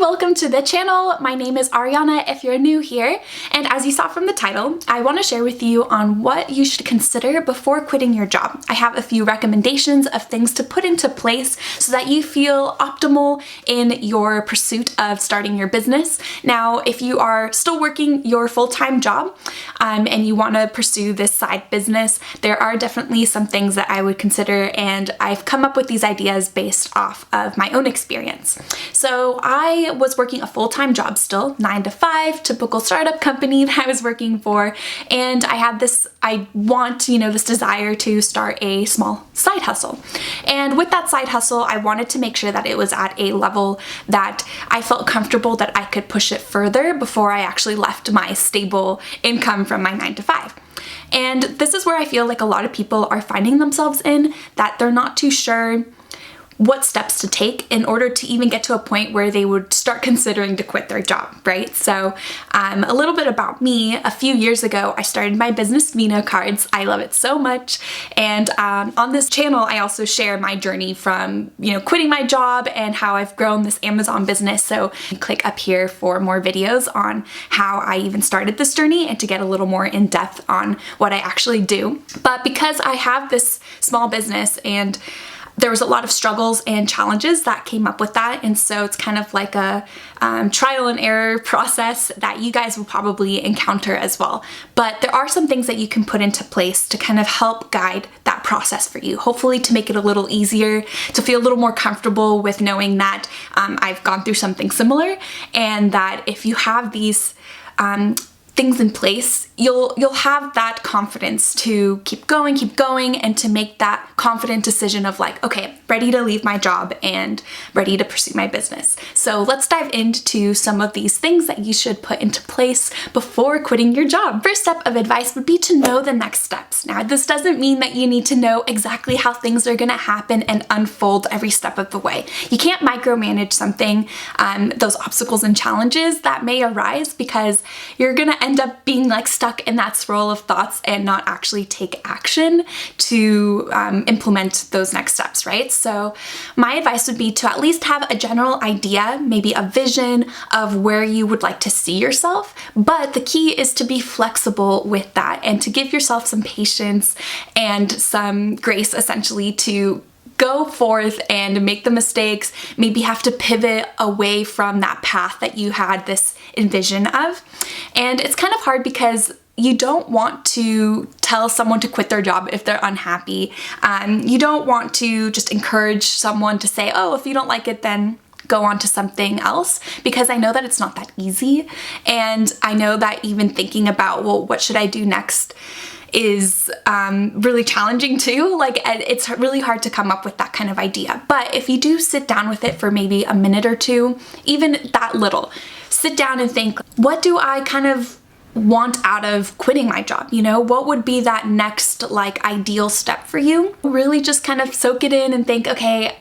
welcome to the channel. My name is Ariana if you're new here, and as you saw from the title, I want to share with you on what you should consider before quitting your job. I have a few recommendations of things to put into place so that you feel optimal in your pursuit of starting your business. Now, if you are still working your full-time job and you want to pursue this side business, there are definitely some things that I would consider, and I've come up with these ideas based off of my own experience. So I was working a full-time job still, 9 to 5, typical startup company that I was working for, and I had this, this desire to start a small side hustle. And with that side hustle, I wanted to make sure that it was at a level that I felt comfortable that I could push it further before I actually left my stable income from my 9 to 5. And this is where I feel like a lot of people are finding themselves in, that they're not too sure what steps to take in order to even get to a point where they would start considering to quit their job, right? So a little bit about me. A few years ago, I started my business Vino Cards. I love it so much. And on this channel, I also share my journey from, quitting my job and how I've grown this Amazon business. So click up here for more videos on how I even started this journey and to get a little more in depth on what I actually do. But because I have this small business and there was a lot of struggles and challenges that came up with that, and so it's kind of like a trial and error process that you guys will probably encounter as well. But there are some things that you can put into place to kind of help guide that process for you, hopefully to make it a little easier, to feel a little more comfortable with knowing that I've gone through something similar, and that if you have these things in place, you'll have that confidence to keep going, and to make that confident decision of like, okay, ready to leave my job and ready to pursue my business. So let's dive into some of these things that you should put into place before quitting your job. First step of advice would be to know the next steps. Now, this doesn't mean that you need to know exactly how things are gonna happen and unfold every step of the way. You can't micromanage something, those obstacles and challenges that may arise, because you're gonna end up being like stuck in that swirl of thoughts and not actually take action to implement those next steps, right? So my advice would be to at least have a general idea, maybe a vision of where you would like to see yourself, but the key is to be flexible with that and to give yourself some patience and some grace, essentially, to go forth and make the mistakes, maybe have to pivot away from that path that you had this envision of. And it's kind of hard because you don't want to tell someone to quit their job if they're unhappy. You don't want to just encourage someone to say, oh, if you don't like it, then go on to something else, because I know that it's not that easy. And I know that even thinking about, well, what should I do next is really challenging too. Like, it's really hard to come up with that kind of idea. But if you do sit down with it for maybe a minute or two, even that little, sit down and think, what do I kind of want out of quitting my job? What would be that next ideal step for you? Really just kind of soak it in and think, okay,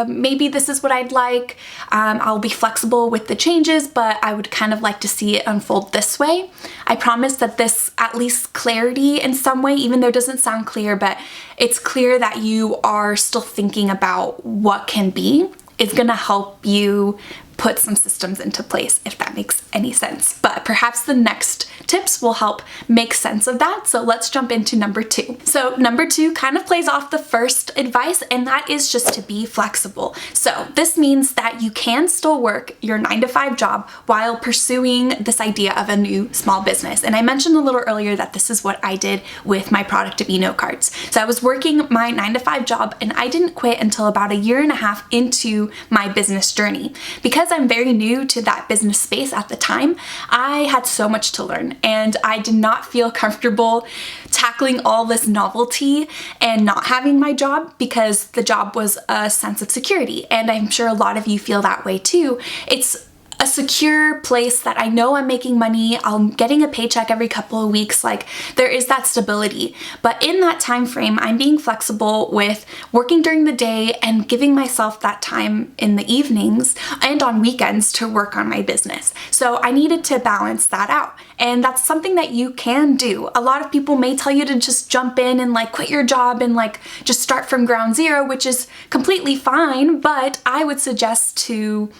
maybe this is what I'd like. I'll be flexible with the changes, but I would kind of like to see it unfold this way. I promise that this at least clarity in some way, even though it doesn't sound clear, but it's clear that you are still thinking about what can be, is gonna help you put some systems into place, if that makes any sense. But perhaps the next tips will help make sense of that. So let's jump into number 2. So number 2 kind of plays off the first advice, and that is just to be flexible. So this means that you can still work your 9 to 5 job while pursuing this idea of a new small business. And I mentioned a little earlier that this is what I did with my product Vino Cards. So I was working my 9 to 5 job, and I didn't quit until about 1.5 years into my business journey. Because I'm very new to that business space at the time, I had so much to learn, and I did not feel comfortable tackling all this novelty and not having my job, because the job was a sense of security. And I'm sure a lot of you feel that way too. It's a secure place that I know I'm making money, I'm getting a paycheck every couple of weeks, like there is that stability. But in that time frame, I'm being flexible with working during the day and giving myself that time in the evenings and on weekends to work on my business. So I needed to balance that out. And that's something that you can do. A lot of people may tell you to just jump in and like quit your job and like just start from ground zero, which is completely fine, but I would suggest to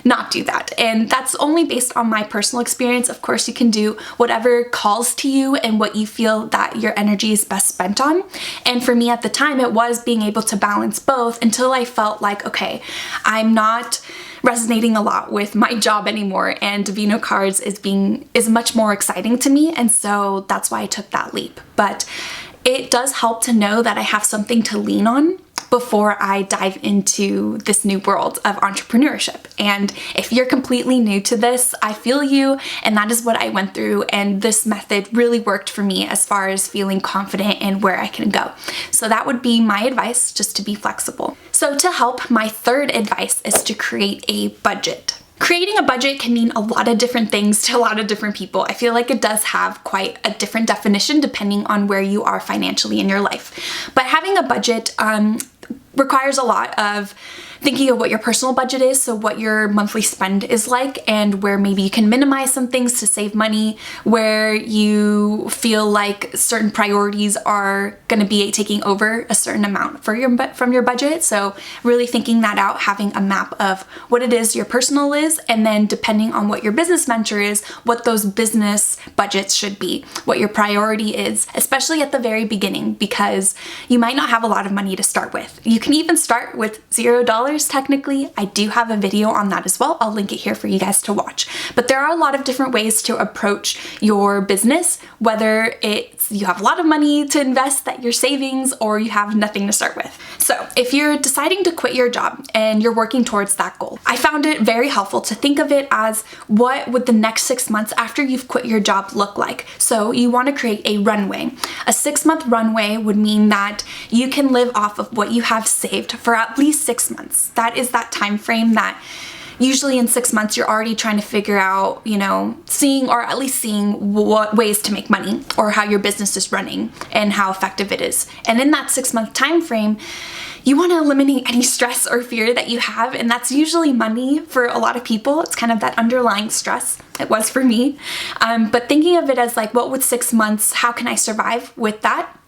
not do that. And that's only based on my personal experience. Of course, you can do whatever calls to you and what you feel that your energy is best spent on. And for me at the time, it was being able to balance both until I felt like, okay, I'm not resonating a lot with my job anymore, and Divino Cards is much more exciting to me, and so that's why I took that leap. But it does help to know that I have something to lean on before I dive into this new world of entrepreneurship. And if you're completely new to this, I feel you, and that is what I went through, and this method really worked for me as far as feeling confident in where I can go. So that would be my advice, just to be flexible. So to help, my third advice is to create a budget. Creating a budget can mean a lot of different things to a lot of different people. I feel like it does have quite a different definition depending on where you are financially in your life. But having a budget requires a lot of thinking of what your personal budget is, so what your monthly spend is like, and where maybe you can minimize some things to save money, where you feel like certain priorities are going to be taking over a certain amount from your budget. So really thinking that out, having a map of what it is your personal is, and then depending on what your business venture is, what those business budgets should be, what your priority is, especially at the very beginning, because you might not have a lot of money to start with. You can even start with $0 technically. I do have a video on that as well. I'll link it here for you guys to watch. But there are a lot of different ways to approach your business, whether it's you have a lot of money to invest that you're savings, or you have nothing to start with. So if you're deciding to quit your job and you're working towards that goal, I found it very helpful to think of it as what would the next 6 months after you've quit your job look like. So you want to create a runway. A 6-month runway would mean that you can live off of what you have saved for at least 6 months. That is that time frame that usually in 6 months you're already trying to figure out, seeing what ways to make money, or how your business is running and how effective it is. And in that 6-month time frame, you want to eliminate any stress or fear that you have, and that's usually money for a lot of people. It's kind of that underlying stress. It was for me. But thinking of it as like, what would 6 months, how can I survive with that?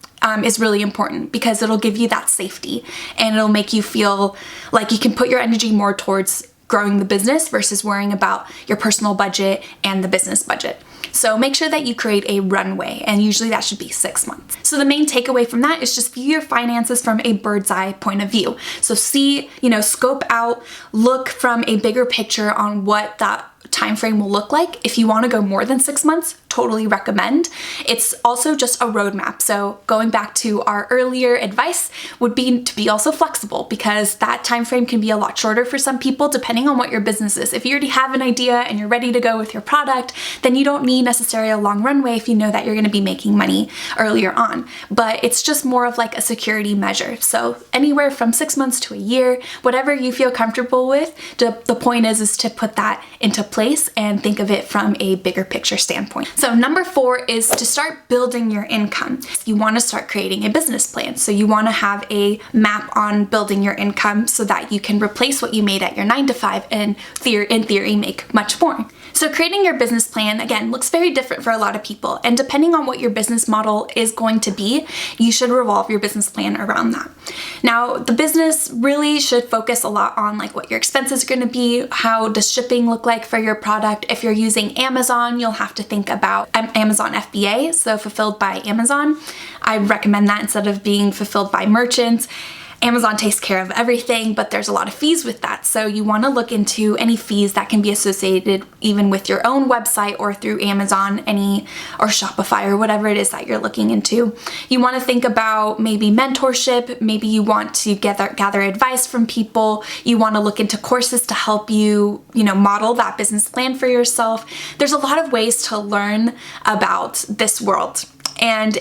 Is really important, because it'll give you that safety, and it'll make you feel like you can put your energy more towards growing the business versus worrying about your personal budget and the business budget. So make sure that you create a runway, and usually that should be 6 months. So the main takeaway from that is just view your finances from a bird's eye point of view. So see, scope out, look from a bigger picture on what that time frame will look like. If you want to go more than 6 months, totally recommend. It's also just a roadmap. So going back to our earlier advice would be to be also flexible, because that time frame can be a lot shorter for some people depending on what your business is. If you already have an idea and you're ready to go with your product, then you don't need necessarily a long runway if you know that you're going to be making money earlier on. But it's just more of like a security measure. So anywhere from 6 months to a year, whatever you feel comfortable with, the point is to put that into place and think of it from a bigger picture standpoint. So number 4 is to start building your income. You want to start creating a business plan. So you want to have a map on building your income so that you can replace what you made at your 9 to 5 and in theory make much more. So creating your business plan, again, looks very different for a lot of people. And depending on what your business model is going to be, you should revolve your business plan around that. Now, the business really should focus a lot on like what your expenses are going to be, how does shipping look like for your product. If you're using Amazon, you'll have to think about Amazon FBA, so fulfilled by Amazon. I recommend that instead of being fulfilled by merchants. Amazon takes care of everything, but there's a lot of fees with that. So you want to look into any fees that can be associated even with your own website or through Amazon, or Shopify, or whatever it is that you're looking into. You want to think about maybe mentorship. Maybe you want to gather advice from people. You want to look into courses to help you, model that business plan for yourself. There's a lot of ways to learn about this world. And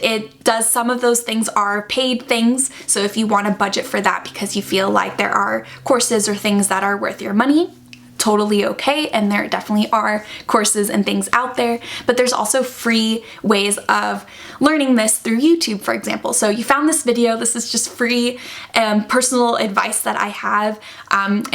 some of those things are paid things. So if you want to budget for that because you feel like there are courses or things that are worth your money, totally okay, and there definitely are courses and things out there, but there's also free ways of learning this through YouTube, for example. So you found this video, this is just free personal advice that I have,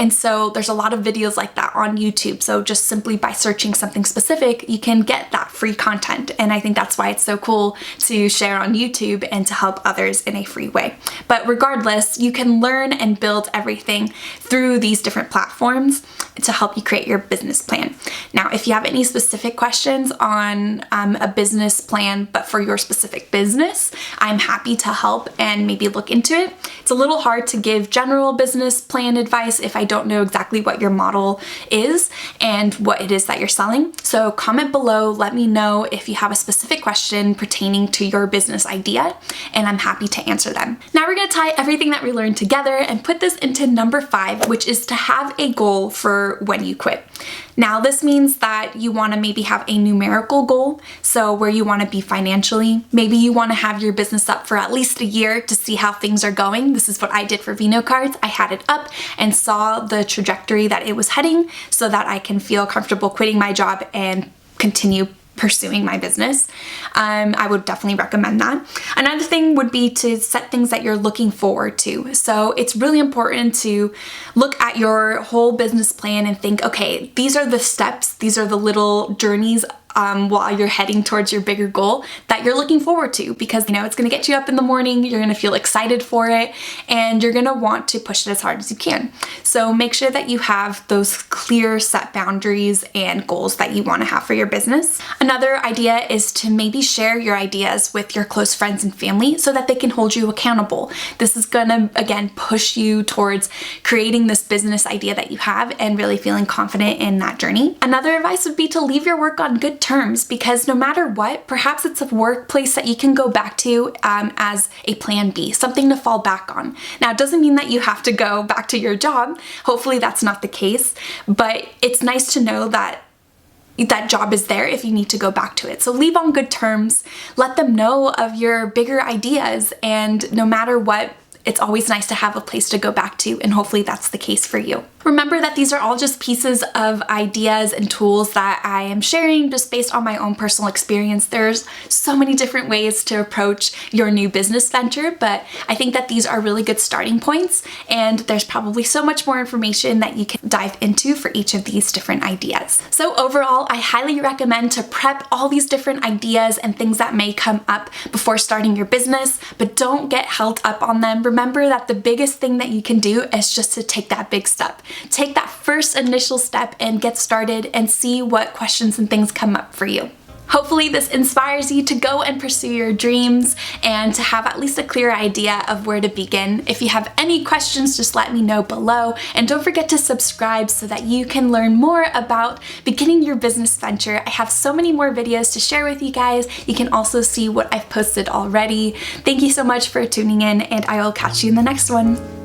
and so there's a lot of videos like that on YouTube. So just simply by searching something specific, you can get that free content, and I think that's why it's so cool to share on YouTube and to help others in a free way. But regardless, you can learn and build everything through these different platforms to help you create your business plan. Now, if you have any specific questions on a business plan, but for your specific business, I'm happy to help and maybe look into it. It's a little hard to give general business plan advice if I don't know exactly what your model is and what it is that you're selling. So comment below, let me know if you have a specific question pertaining to your business idea, and I'm happy to answer them. Now we're gonna tie everything that we learned together and put this into number 5, which is to have a goal for when you quit. Now this means that you want to maybe have a numerical goal, so where you want to be financially. Maybe you want to have your business up for at least a year to see how things are going. This is what I did for Vino Cards. I had it up and saw the trajectory that it was heading so that I can feel comfortable quitting my job and continue pursuing my business. I would definitely recommend that. Another thing would be to set things that you're looking forward to. So it's really important to look at your whole business plan and think, okay, these are the steps, these are the little journeys while you're heading towards your bigger goal that you're looking forward to, because you know it's gonna get you up in the morning, you're gonna feel excited for it, and you're gonna want to push it as hard as you can. So make sure that you have those clear set boundaries and goals that you wanna have for your business. Another idea is to maybe share your ideas with your close friends and family so that they can hold you accountable. This is gonna, again, push you towards creating this business idea that you have and really feeling confident in that journey. Another advice would be to leave your work on good terms, because no matter what, perhaps it's a workplace that you can go back to as a plan B, something to fall back on. Now, it doesn't mean that you have to go back to your job. Hopefully that's not the case, but it's nice to know that that job is there if you need to go back to it. So leave on good terms, let them know of your bigger ideas, and no matter what, it's always nice to have a place to go back to, and hopefully that's the case for you. Remember that these are all just pieces of ideas and tools that I am sharing just based on my own personal experience. There's so many different ways to approach your new business venture, but I think that these are really good starting points, and there's probably so much more information that you can dive into for each of these different ideas. So overall, I highly recommend to prep all these different ideas and things that may come up before starting your business, but don't get held up on them. Remember that the biggest thing that you can do is just to take that big step. Take that first initial step and get started and see what questions and things come up for you. Hopefully this inspires you to go and pursue your dreams and to have at least a clear idea of where to begin. If you have any questions, just let me know below, and don't forget to subscribe so that you can learn more about beginning your business venture. I have so many more videos to share with you guys. You can also see what I've posted already. Thank you so much for tuning in, and I will catch you in the next one.